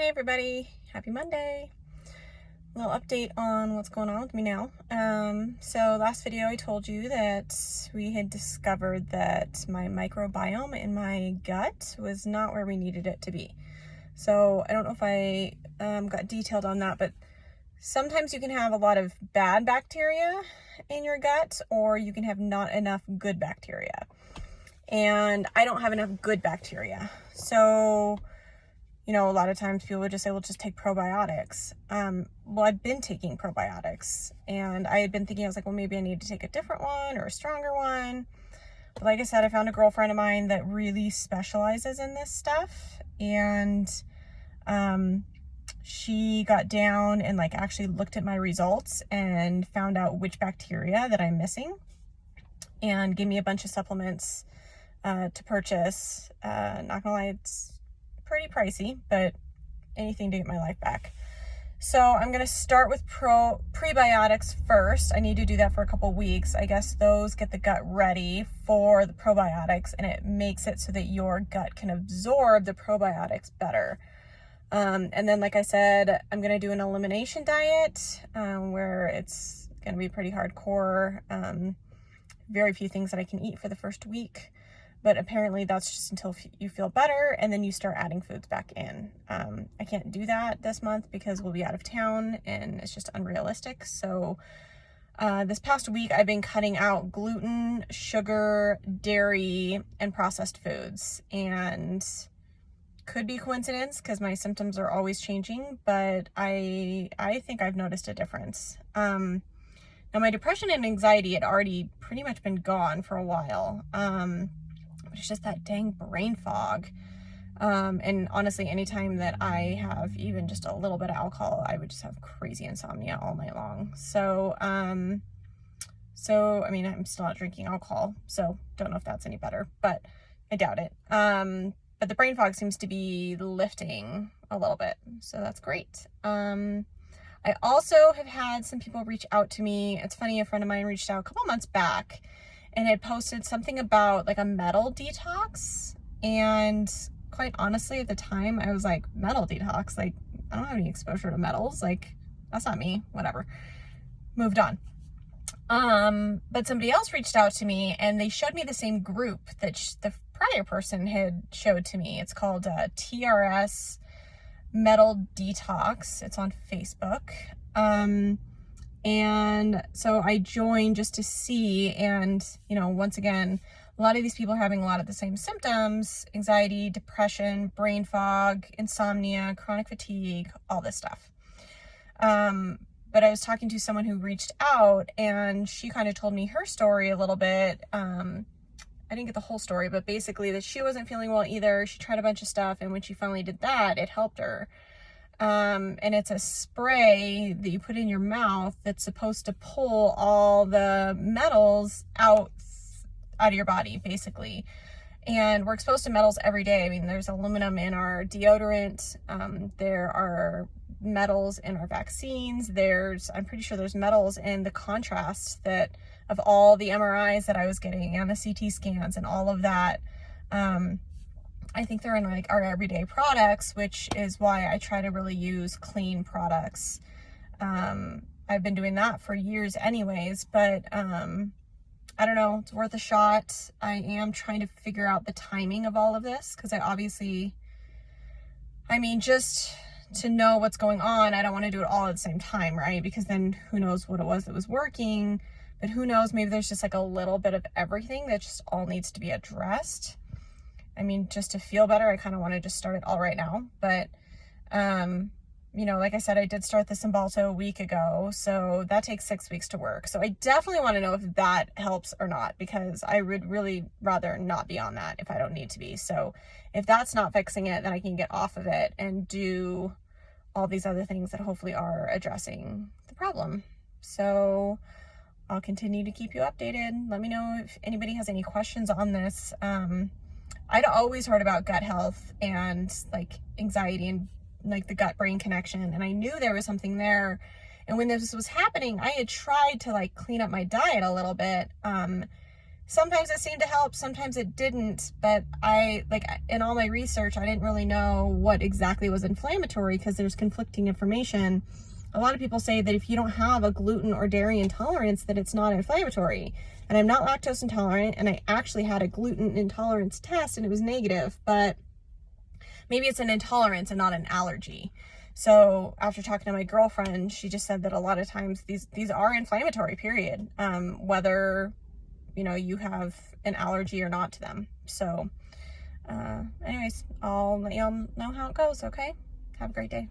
Hey everybody, happy Monday. A little update on what's going on with me now. So last video I told you that we had discovered that my microbiome in my gut was not where we needed it to be. So I don't know if I got detailed on that, but sometimes you can have a lot of bad bacteria in your gut, or you can have not enough good bacteria. And I don't have enough good bacteria. So a lot of times people would just say, well, just take probiotics. Well, I've been taking probiotics, and I had been thinking, I was like, well, maybe I need to take a different one or a stronger one. But like I said, I found a girlfriend of mine that really specializes in this stuff. And she got down and actually looked at my results and found out which bacteria that I'm missing and gave me a bunch of supplements to purchase. Not gonna lie, it's pretty pricey, but anything to get my life back. So I'm going to start with prebiotics first. I need to do that for a couple weeks. I guess those get the gut ready for the probiotics, and it makes it so that your gut can absorb the probiotics better. And then, like I said, I'm going to do an elimination diet where it's going to be pretty hardcore. Very few things that I can eat for the first week. But apparently that's just until you feel better, and then you start adding foods back in. I can't do that this month because we'll be out of town and it's just unrealistic. So this past week I've been cutting out gluten, sugar, dairy, and processed foods. And could be coincidence because my symptoms are always changing, but I think I've noticed a difference. Now my depression and anxiety had already pretty much been gone for a while. But it's just that dang brain fog. And honestly, anytime that I have even just a little bit of alcohol, I would just have crazy insomnia all night long. So I mean, I'm still not drinking alcohol, so don't know if that's any better, but I doubt it. But the brain fog seems to be lifting a little bit, so that's great. I also have had some people reach out to me. It's funny, a friend of mine reached out a couple months back and had posted something about a metal detox. And quite honestly, at the time, I was like, metal detox? I don't have any exposure to metals. That's not me, whatever. Moved on. But somebody else reached out to me and they showed me the same group that the prior person had showed to me. It's called TRS Metal Detox. It's on Facebook. And so I joined just to see, and, once again, a lot of these people are having a lot of the same symptoms: anxiety, depression, brain fog, insomnia, chronic fatigue, all this stuff. But I was talking to someone who reached out, and she kind of told me her story a little bit. I didn't get the whole story, but basically that she wasn't feeling well either. She tried a bunch of stuff, and when she finally did that, it helped her. And it's a spray that you put in your mouth that's supposed to pull all the metals out of your body, basically. And we're exposed to metals every day. I mean, there's aluminum in our deodorant. There are metals in our vaccines. I'm pretty sure there's metals in the contrast of all the MRIs that I was getting and the CT scans and all of that. I think they're in our everyday products, which is why I try to really use clean products. I've been doing that for years anyways, but I don't know, it's worth a shot. I am trying to figure out the timing of all of this because just to know what's going on, I don't want to do it all at the same time, right? Because then who knows what it was that was working, but who knows, maybe there's just a little bit of everything that just all needs to be addressed. Just to feel better, I kind of want to just start it all right now. But, like I said, I did start the Cymbalta a week ago, so that takes 6 weeks to work. So I definitely want to know if that helps or not, because I would really rather not be on that if I don't need to be. So if that's not fixing it, then I can get off of it and do all these other things that hopefully are addressing the problem. So I'll continue to keep you updated. Let me know if anybody has any questions on this. I'd always heard about gut health and anxiety and the gut brain connection, and I knew there was something there. And when this was happening, I had tried to clean up my diet a little bit, sometimes it seemed to help, sometimes it didn't, but in all my research, I didn't really know what exactly was inflammatory because there's conflicting information. A lot of people say that if you don't have a gluten or dairy intolerance, that it's not inflammatory. And I'm not lactose intolerant, and I actually had a gluten intolerance test and it was negative, but maybe it's an intolerance and not an allergy. So after talking to my girlfriend, she just said that a lot of times these are inflammatory, period, whether you have an allergy or not to them. So anyways, I'll let y'all know how it goes. Okay, have a great day.